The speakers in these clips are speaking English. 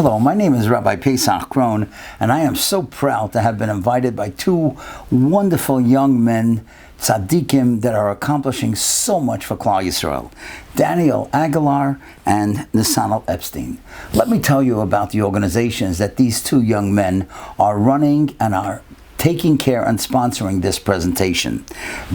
Hello, my name is Rabbi Paysach Krohn, and I am so proud to have been invited by two wonderful young men, tzaddikim, that are accomplishing so much for Klal Yisrael, Daniel Aguilar and Nesanel Epstein. Let me tell you about the organizations that these two young men are running and are taking care and sponsoring this presentation.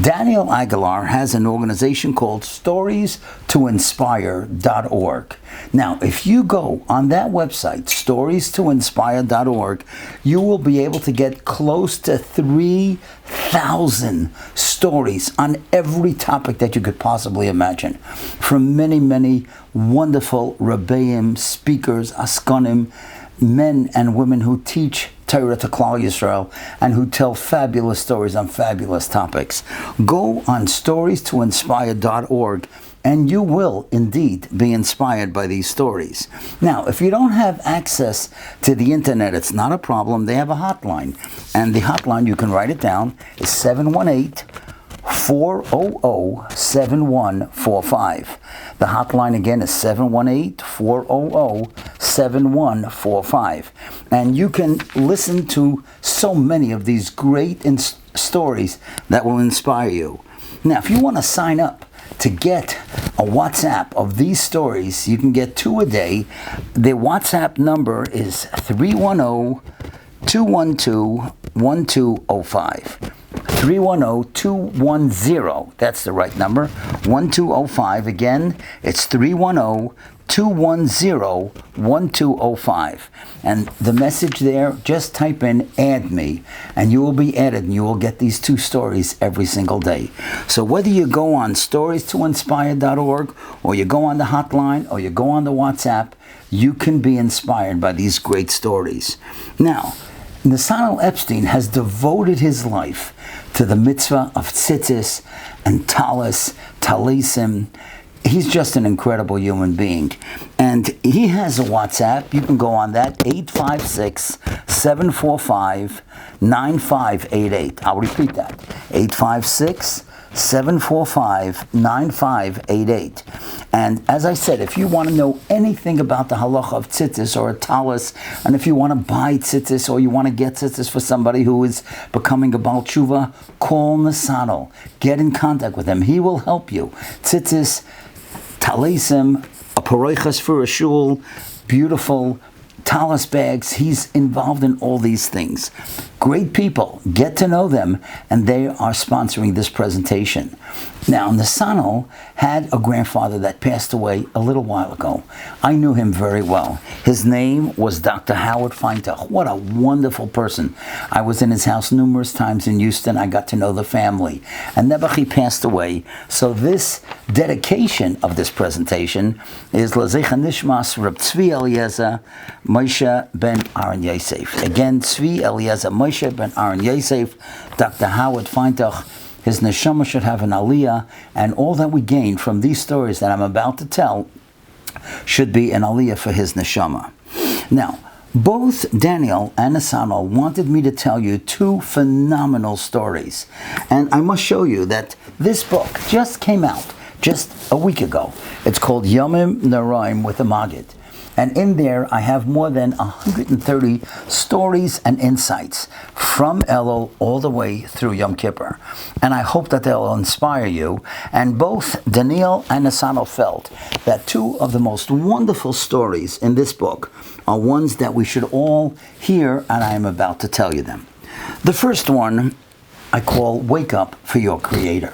Daniel Aguilar has an organization called StoriesToInspire.org. Now, if you go on that website, StoriesToInspire.org, you will be able to get close to 3,000 stories on every topic that you could possibly imagine, from many, many wonderful Rabbeim, speakers, Askanim, men and women who teach Torah to Klal Yisrael and who tell fabulous stories on fabulous topics. Go on StoriesToInspire.org and you will indeed be inspired by these stories. Now, if you don't have access to the internet, it's not a problem. They have a hotline. And the hotline, you can write it down, is 718-400-7145. The hotline again is 718-400-7145. And you can listen to so many of these great stories that will inspire you. Now, if you want to sign up to get a WhatsApp of these stories, you can get 2 a day. The WhatsApp number is 310-212-1205. 310-210, that's the right number, 1205. Again, it's 310-210-1205. And the message there, just type in "add me" and you will be added and you will get these 2 stories every single day. So whether you go on StoriesToInspire.org or you go on the hotline or you go on the WhatsApp, you can be inspired by these great stories. Now, Nesanel Epstein has devoted his life to the mitzvah of tzitzis and talis, talisim. He's just an incredible human being. And he has a WhatsApp. You can go on that, 856-745-9588. I'll repeat that, 856-745-9588. And as I said, if you want to know anything about the halacha of tzitzis or a talis, and if you want to buy tzitzis or you want to get tzitzis for somebody who is becoming a Baal Tshuva, call Nesanel. Get in contact with him. He will help you. Tzitzis, talisim, a paroichas for a shul, beautiful talis bags. He's involved in all these things. Great people. Get to know them, and they are sponsoring this presentation. Now, Nesanel had a grandfather that passed away a little while ago. I knew him very well. His name was Dr. Howard Feintach. What a wonderful person. I was in his house numerous times in Houston. I got to know the family. And never he passed away. So this dedication of this presentation is L'zecha Nishmas Reb Tzvi Eliezer Moshe ben Aaron Yosef. Again, Tzvi Eliezer Moshe ben Aaron Yosef, Dr. Howard Feintach. His neshama should have an aliyah, and all that we gain from these stories that I'm about to tell should be an aliyah for his neshama. Now, both Daniel and Nesanel wanted me to tell you 2 phenomenal stories. And I must show you that this book just came out just a week ago. It's called Yamim, Noraim with a Maggid. And in there, I have more than 130 stories and insights from Elul all the way through Yom Kippur. And I hope that they'll inspire you. And both Daniel and Nesanel felt that 2 of the most wonderful stories in this book are ones that we should all hear, and I am about to tell you them. The first one I call Wake Up for Your Creator.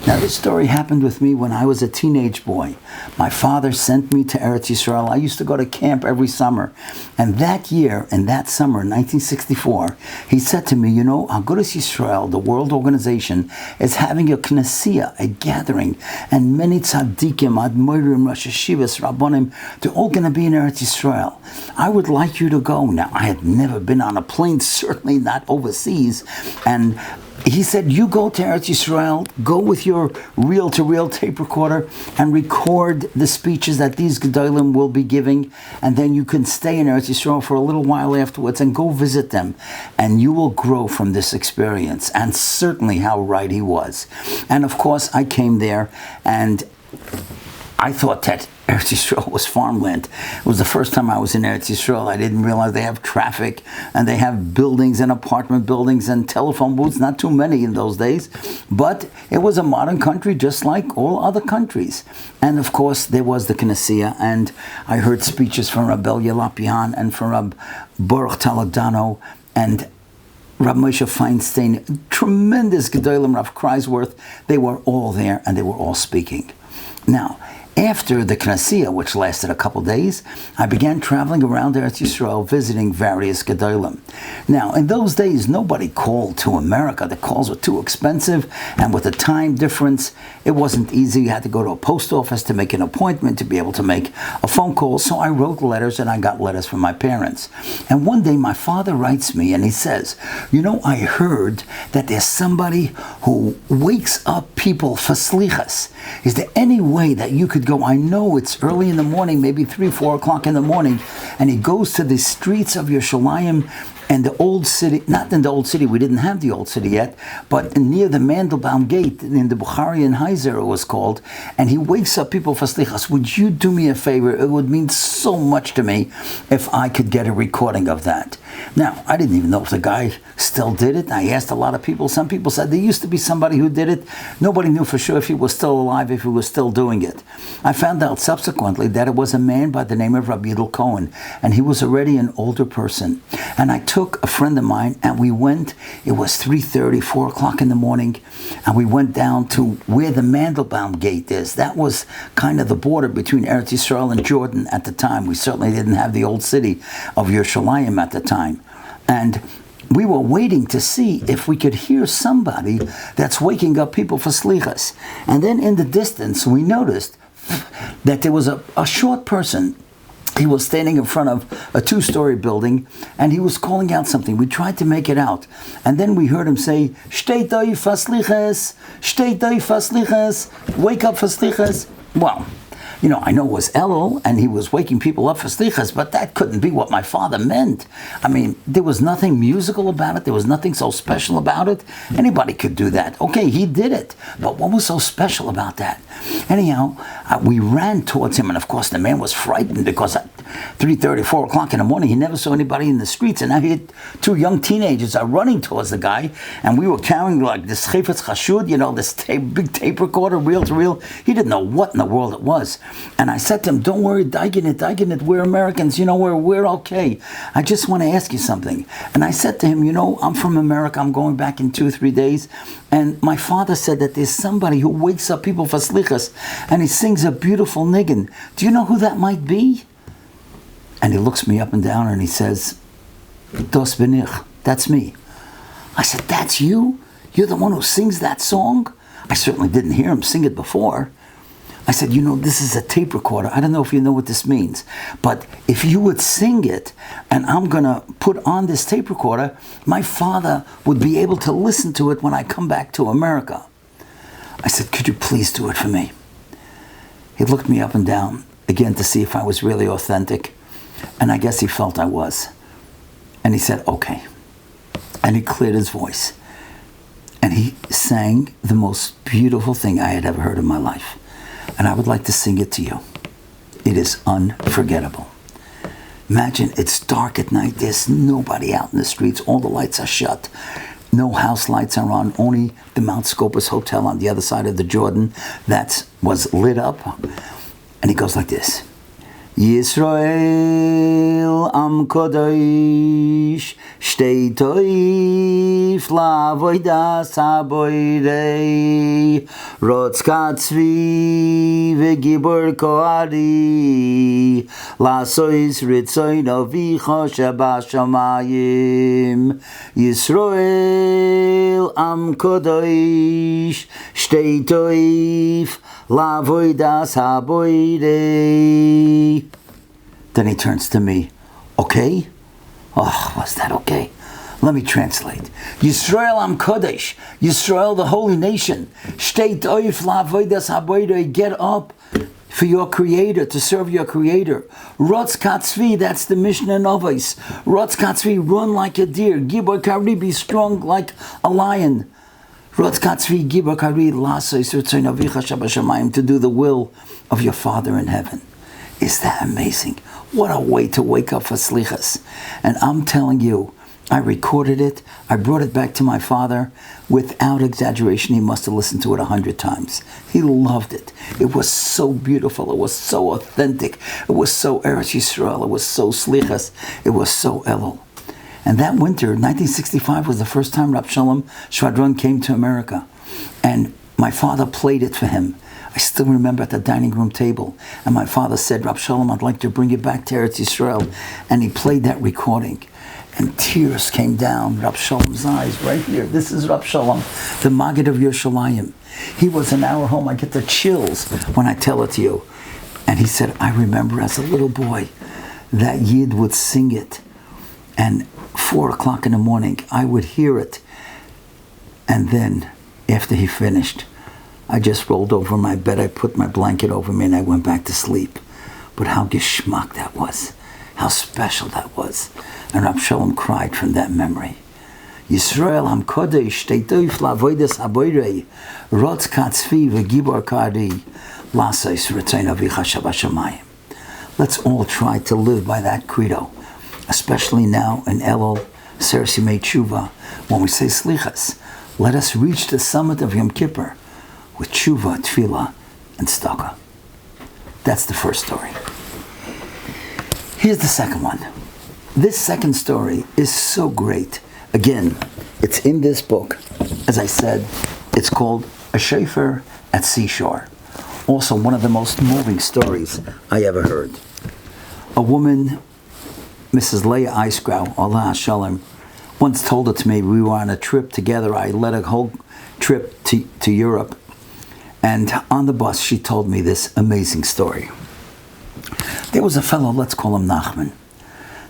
Now, this story happened with me when I was a teenage boy. My father sent me to Eretz Yisrael. I used to go to camp every summer. And that year, in that summer, 1964, he said to me, you know, Agudas Yisrael, the world organization, is having a knessia, a gathering, and many tzaddikim, admorim, Rosh Hashivas, Rabbanim, they're all going to be in Eretz Yisrael. I would like you to go. Now, I had never been on a plane, certainly not overseas, and he said, you go to Eretz Yisrael, go with your reel-to-reel tape recorder and record the speeches that these Gedolim will be giving, and then you can stay in Eretz Yisrael for a little while afterwards and go visit them, and you will grow from this experience. And certainly how right he was. And of course, I came there, and I thought that Eretz Yisrael was farmland. It was the first time I was in Eretz Yisrael. I didn't realize they have traffic and they have buildings and apartment buildings and telephone booths. Not too many in those days, but it was a modern country just like all other countries. And of course, there was the Knesset, and I heard speeches from Rabbi Yelapian and from Rabbi Baruch Taladano and Rav Moshe Feinstein, tremendous Gedolim, Rav Kreisworth. They were all there and they were all speaking. Now, after the Knesset, which lasted a couple days, I began traveling around Eretz Yisrael, visiting various Gedolim. Now, in those days, nobody called to America. The calls were too expensive, and with the time difference, it wasn't easy. You had to go to a post office to make an appointment, to be able to make a phone call. So I wrote letters, and I got letters from my parents. And one day, my father writes me, and he says, I heard that there's somebody who wakes up people for slichas. Is there any way that you could go? I know it's early in the morning, maybe 3, 4 o'clock in the morning, and he goes to the streets of Yerushalayim and the old city, not in the old city, we didn't have the old city yet, but near the Mandelbaum Gate, in the Bukharian Heiser it was called, and he wakes up people for slichas. Would you do me a favor? It would mean so much to me if I could get a recording of that. Now, I didn't even know if the guy still did it. I asked a lot of people. Some people said there used to be somebody who did it. Nobody knew for sure if he was still alive, if he was still doing it. I found out subsequently that it was a man by the name of Rabbi Krohn, and he was already an older person. And I took a friend of mine, and we went, it was 3:30, 4 o'clock in the morning, and we went down to where the Mandelbaum Gate is. That was kind of the border between Eretz Yisrael and Jordan at the time. We certainly didn't have the old city of Yerushalayim at the time. And we were waiting to see if we could hear somebody that's waking up people for slichas. And then in the distance, we noticed that there was a short person. He was standing in front of a 2-story building, and he was calling out something. We tried to make it out. And then we heard him say, Shtei doi fasliches, Shtei doi fasliches, wake up for sliches. Well, I know it was Elul, and he was waking people up for slichas, but that couldn't be what my father meant. I mean, there was nothing musical about it. There was nothing so special about it. Anybody could do that. Okay, he did it, but what was so special about that? Anyhow, we ran towards him, and of course the man was frightened because at 3:30, 4 o'clock in the morning, he never saw anybody in the streets, and now he had 2 young teenagers are running towards the guy, and we were carrying like this chayfetz chashud, this big tape recorder, reel to reel. He didn't know what in the world it was. And I said to him, don't worry, daigen it, we're Americans, we're okay. I just want to ask you something. And I said to him, I'm from America, I'm going back in 2-3 days, and my father said that there's somebody who wakes up people for slichas, and he sings a beautiful niggin. Do you know who that might be? And he looks me up and down and he says, Dos benich, that's me. I said, that's you? You're the one who sings that song? I certainly didn't hear him sing it before. I said, this is a tape recorder. I don't know if you know what this means, but if you would sing it and I'm going to put on this tape recorder, my father would be able to listen to it when I come back to America. I said, could you please do it for me? He looked me up and down again to see if I was really authentic, and I guess he felt I was. And he said, okay. And he cleared his voice. And he sang the most beautiful thing I had ever heard in my life. And I would like to sing it to you. It is unforgettable. Imagine it's dark at night. There's nobody out in the streets. All the lights are shut. No house lights are on. Only the Mount Scopus Hotel on the other side of the Jordan that was lit up. And he goes like this. Yisrael am kodesh shtei toif lavodas haboirei rotz katzvi v'gibor koari lasois ritzoin avicha shebashamayim Yisrael am kodesh shtei toif lavodas haboirei. Then he turns to me, okay? Oh, was that okay? Let me translate. Yisrael am Kodesh, Yisrael the holy nation. Shtei toif la'avodas haboirei, get up for your Creator, to serve your Creator. Rotz katzvi, that's the Mishnah Novos. Rotz katzvi, run like a deer. Gibor kari, be strong like a lion. To do the will of your Father in heaven. Is that amazing? What a way to wake up for slichas. And I'm telling you, I recorded it. I brought it back to my father. Without exaggeration, he must have listened to it 100 times. He loved it. It was so beautiful. It was so authentic. It was so Eretz Yisrael. It was so slichas. It was so Elul. And that winter, 1965, was the first time Rab Shalom Shvadron came to America. And my father played it for him. I still remember at the dining room table. And my father said, Rab Shalom, I'd like to bring you back to Eretz Yisrael. And he played that recording. And tears came down Rab Shalom's eyes right here. This is Rab Shalom, the Maggid of Yerushalayim. He was in our home. I get the chills when I tell it to you. And he said, I remember as a little boy that Yid would sing it. And 4 o'clock in the morning, I would hear it. And then, after he finished, I just rolled over my bed, I put my blanket over me, and I went back to sleep. But how geschmack that was. How special that was. And Rab Shalom cried from that memory. Yisrael ham kodesh, teitoif lavoides haboirei, rotz katzvi v'gibor kari, lasais retzain avicha shabashamayim. Let's all try to live by that credo. Especially now in Elul, Sersi Mei Tshuva, when we say Slichas, let us reach the summit of Yom Kippur with Tshuva, Tefillah, and Tzedakah. That's the first story. Here's the second one. This second story is so great. Again, it's in this book. As I said, it's called A Shofar at Seashore. Also, one of the most moving stories I ever heard. A woman, Mrs. Leah Eisgrau, Allah Shalom, once told it to me. We were on a trip together. I led a whole trip to Europe. And on the bus, she told me this amazing story. There was a fellow, let's call him Nachman.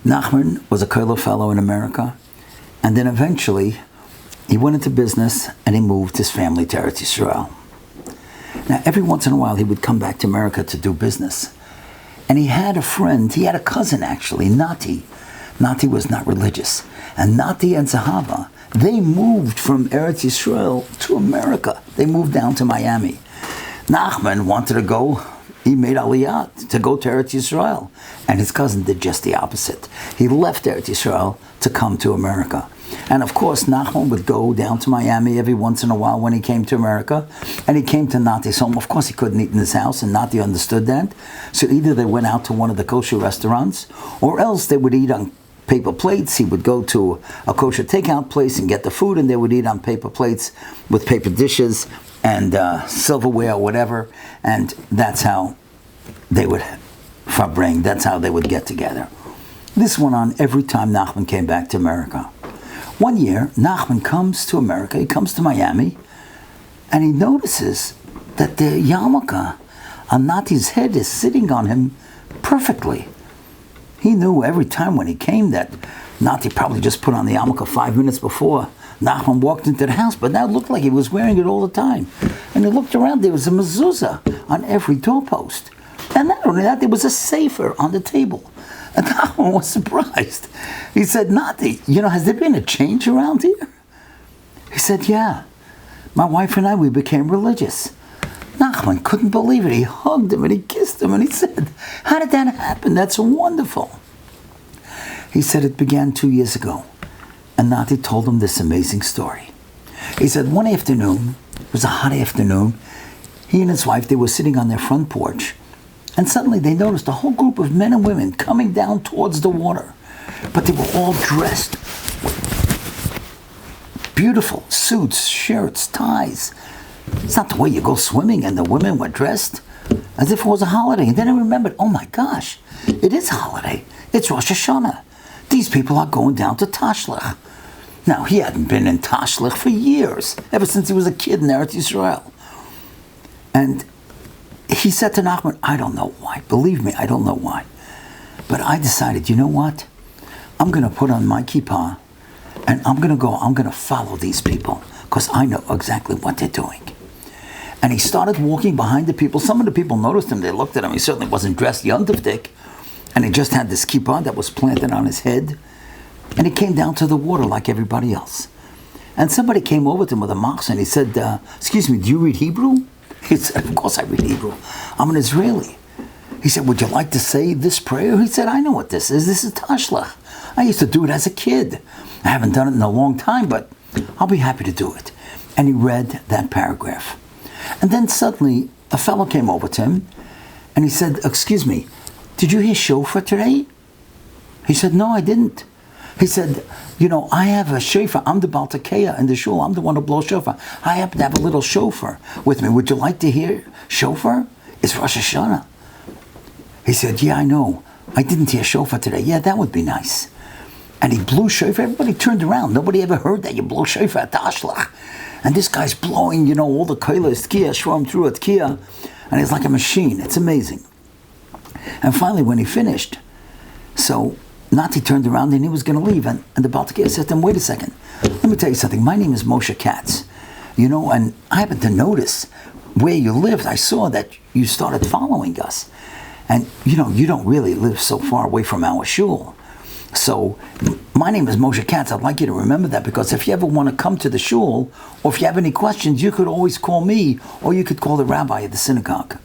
Nachman was a Kollel fellow in America. And then eventually, he went into business and he moved his family to Eretz Yisrael. Now, every once in a while, he would come back to America to do business. And he had a friend, he had a cousin actually, Nati. Nati was not religious. And Nati and Zahava, they moved from Eretz Yisrael to America. They moved down to Miami. Nachman wanted to go, he made Aliyah to go to Eretz Yisrael. And his cousin did just the opposite. He left Eretz Yisrael to come to America. And of course, Nachman would go down to Miami every once in a while when he came to America. And he came to Nati's home. Of course, he couldn't eat in his house, and Nati understood that. So either they went out to one of the kosher restaurants, or else they would eat on paper plates. He would go to a kosher takeout place and get the food, and they would eat on paper plates with paper dishes and silverware or whatever. And that's how they would farbring. That's how they would get together. This went on every time Nachman came back to America. One year, Nachman comes to America, he comes to Miami, and he notices that the yarmulke on Nati's head is sitting on him perfectly. He knew every time when he came that Nati probably just put on the yarmulke 5 minutes before Nachman walked into the house, but now it looked like he was wearing it all the time. And he looked around, there was a mezuzah on every doorpost. And not only that, there was a sefer on the table. And Nachman was surprised. He said, Nati, has there been a change around here? He said, yeah. My wife and I, we became religious. Nachman couldn't believe it. He hugged him and he kissed him and he said, how did that happen? That's wonderful. He said it began 2 years ago. And Nati told him this amazing story. He said one afternoon, it was a hot afternoon, he and his wife, they were sitting on their front porch. And suddenly they noticed a whole group of men and women coming down towards the water. But they were all dressed. Beautiful suits, shirts, ties. It's not the way you go swimming, and the women were dressed as if it was a holiday. And then I remembered, oh my gosh, it is a holiday. It's Rosh Hashana. These people are going down to Tashlich. Now, he hadn't been in Tashlich for years, ever since he was a kid in Eretz Yisrael. And he said to Nachman, I don't know why. Believe me, I don't know why. But I decided, you know what? I'm going to put on my kippah and I'm going to follow these people because I know exactly what they're doing. And he started walking behind the people. Some of the people noticed him. They looked at him. He certainly wasn't dressed yontifdik. And he just had this kippah that was planted on his head. And he came down to the water like everybody else. And somebody came over to him with a machzor and he said, excuse me, do you read Hebrew? He said, of course I read Hebrew. I'm an Israeli. He said, would you like to say this prayer? He said, I know what this is. This is Tashlach. I used to do it as a kid. I haven't done it in a long time, but I'll be happy to do it. And he read that paragraph. And then suddenly a fellow came over to him and he said, excuse me, did you hear shofar today? He said, no, I didn't. He said, I have a shofar. I'm the Baltakeya in the shul. I'm the one who blows shofar. I happen to have a little shofar with me. Would you like to hear shofar? It's Rosh Hashana. He said, yeah, I know. I didn't hear shofar today. Yeah, that would be nice. And he blew shofar. Everybody turned around. Nobody ever heard that you blow shofar at Tashlach. And this guy's blowing, all the koilas, tkiya, shrom through a tkiya. And he's like a machine. It's amazing. And finally, when he finished, so Nati turned around and he was going to leave. And the Baltakeya said to him, wait a second. Let me tell you something. My name is Moshe Katz. And I happened to notice where you lived. I saw that you started following us. And, you don't really live so far away from our shul. So, my name is Moshe Katz. I'd like you to remember that, because if you ever want to come to the shul, or if you have any questions, you could always call me, or you could call the rabbi at the synagogue.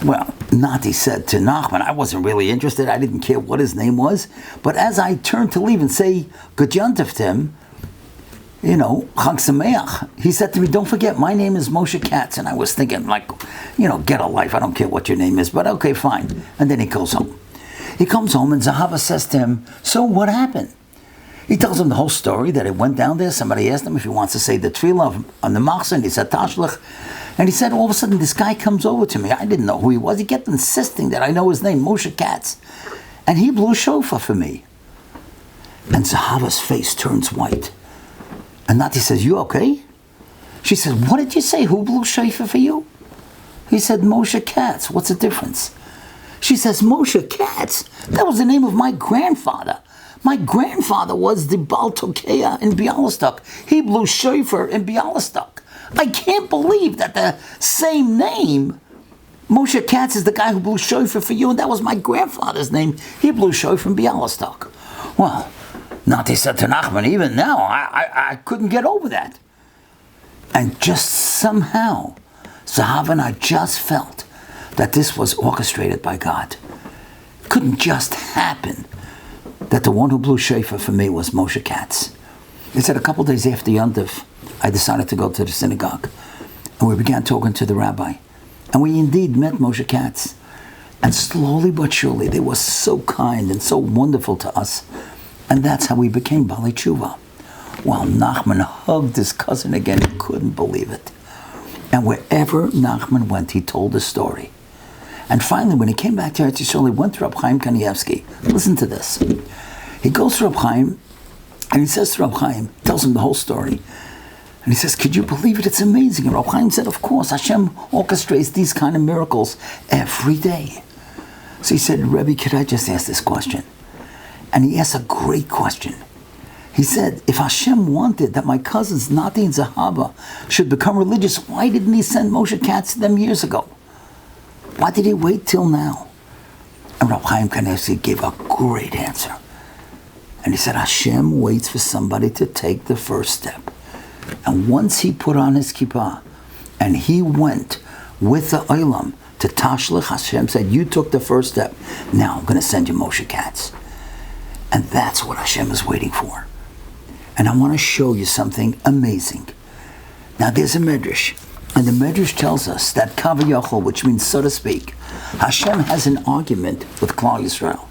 Well, Nati said to Nachman, I wasn't really interested. I didn't care what his name was. But as I turned to leave and say Good Yontif to him, Chag Sameach, he said to me, don't forget, my name is Moshe Katz. And I was thinking, get a life. I don't care what your name is, but okay, fine. And then he goes home. He comes home and Zahava says to him, so what happened? He tells him the whole story, that it went down there. Somebody asked him if he wants to say the tefillah on the machzor, and he said Tashlach. And he said, all of a sudden, this guy comes over to me. I didn't know who he was. He kept insisting that I know his name, Moshe Katz. And he blew shofar for me. And Zahava's face turns white. And Nati says, you okay? She says, what did you say? Who blew shofar for you? He said, Moshe Katz. What's the difference? She says, Moshe Katz? That was the name of my grandfather. My grandfather was the Baltakeya in Bialystok. He blew shofar in Bialystok. I can't believe that the same name, Moshe Katz, is the guy who blew shofar for you, and that was my grandfather's name. He blew shofar in Bialystok. Well, Nati said to Nachman, even now, I couldn't get over that. And just somehow, Zahav and I just felt that this was orchestrated by God. It couldn't just happen that the one who blew shofar for me was Moshe Katz. He said a couple days after Yontif, I decided to go to the synagogue. And we began talking to the rabbi. And we indeed met Moshe Katz. And slowly but surely, they were so kind and so wonderful to us. And that's how we became Bali Tshuva. While Nachman hugged his cousin again, he couldn't believe it. And wherever Nachman went, he told the story. And finally, when he came back to Eretz Yisrael, he went to Reb Chaim Kanievsky. Listen to this. He goes to Reb Chaim, and he says to Reb Chaim, tells him the whole story. And he says, could you believe it? It's amazing. And Reb Chaim said, of course, Hashem orchestrates these kind of miracles every day. So he said, Rebbe, could I just ask this question? And he asked a great question. He said, if Hashem wanted that my cousins, Nati and Zahava, should become religious, why didn't he send Moshe Katz to them years ago? Why did he wait till now? And Rabbi Chaim Kanievsky gave a great answer. And he said, Hashem waits for somebody to take the first step. And once he put on his kippah, and he went with the Olam to Tashlach, Hashem said, you took the first step. Now I'm going to send you Moshe Katz. And that's what Hashem is waiting for. And I want to show you something amazing. Now there's a medrash. And the medrash tells us that Kavayachol, which means so to speak, Hashem has an argument with Klal Yisrael.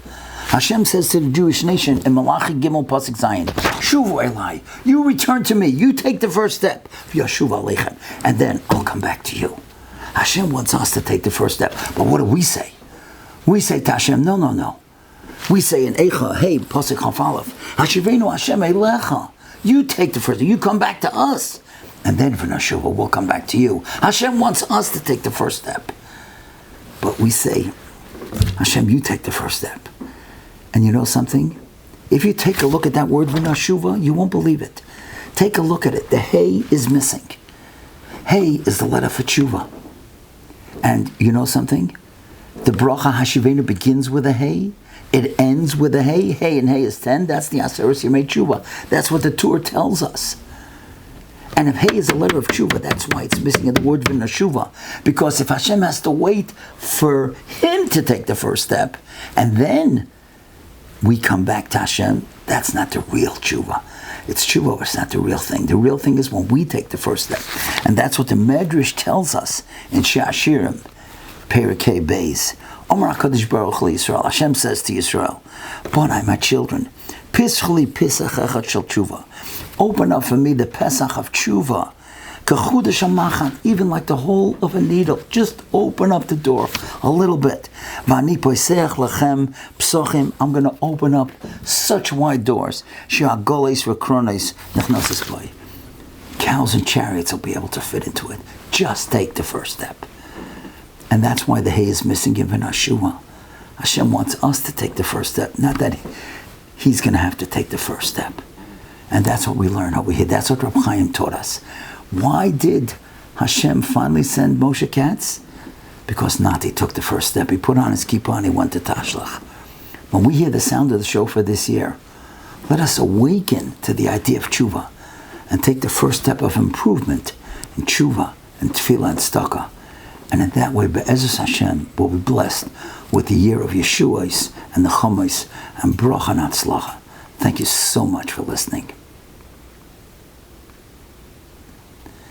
Hashem says to the Jewish nation in Malachi Gimel Pasuk Zayin, Shuvu Elai, you return to me, you take the first step, Yashuv Aleichem, and then I'll come back to you. Hashem wants us to take the first step, but what do we say? We say to Hashem, no. We say in Eicha, hey, Pasuk Chafalef, Hashivenu Hashem Eilecha, you take the first step, you come back to us. And then for Nashuvah, we'll come back to you. Hashem wants us to take the first step. But we say, Hashem, you take the first step. And you know something? If you take a look at that word V'nashuvah, you won't believe it. Take a look at it. The hey is missing. Hey is the letter for tshuva. And you know something? The bracha Hashivenu begins with a hey. It ends with a hey. Hey and hey is 10. That's the Aseres Yemei Tshuva. That's what the Torah tells us. And if Hey is a letter of tshuva, that's why it's missing in the word v'nashuva. Because if Hashem has to wait for him to take the first step, and then we come back to Hashem, that's not the real tshuva. It's tshuva, but it's not the real thing. The real thing is when we take the first step. And that's what the Medrash tells us in She'ashirim, Perikei Beis. Omar HaKadosh Baruch Hu Yisrael. Hashem says to Yisrael, Bonai, my children, Pischli Pisach Echad Shel Tshuva. Open up for me the Pesach of Tshuva. Kechudash HaMachan, even like the hole of a needle. Just open up the door a little bit. V'ani Paysach Lechem Psochim. I'm going to open up such wide doors. She'agoles v'krones nechnases by. Cows and chariots will be able to fit into it. Just take the first step. And that's why the Hey is missing in V'nashua. Hashem wants us to take the first step, not that He's going to have to take the first step. And that's what we learn over here. That's what Rabbi Chaim taught us. Why did Hashem finally send Moshe Katz? Because Nati took the first step. He put on his kippur and he went to Tashlach. When we hear the sound of the shofar this year, let us awaken to the idea of tshuva and take the first step of improvement in tshuva and tefillah and tzedakah. And in that way, Be'ezus Hashem will be blessed with the year of Yeshuas and the Chumos and Bracha and Hatzlacha. Thank you so much for listening.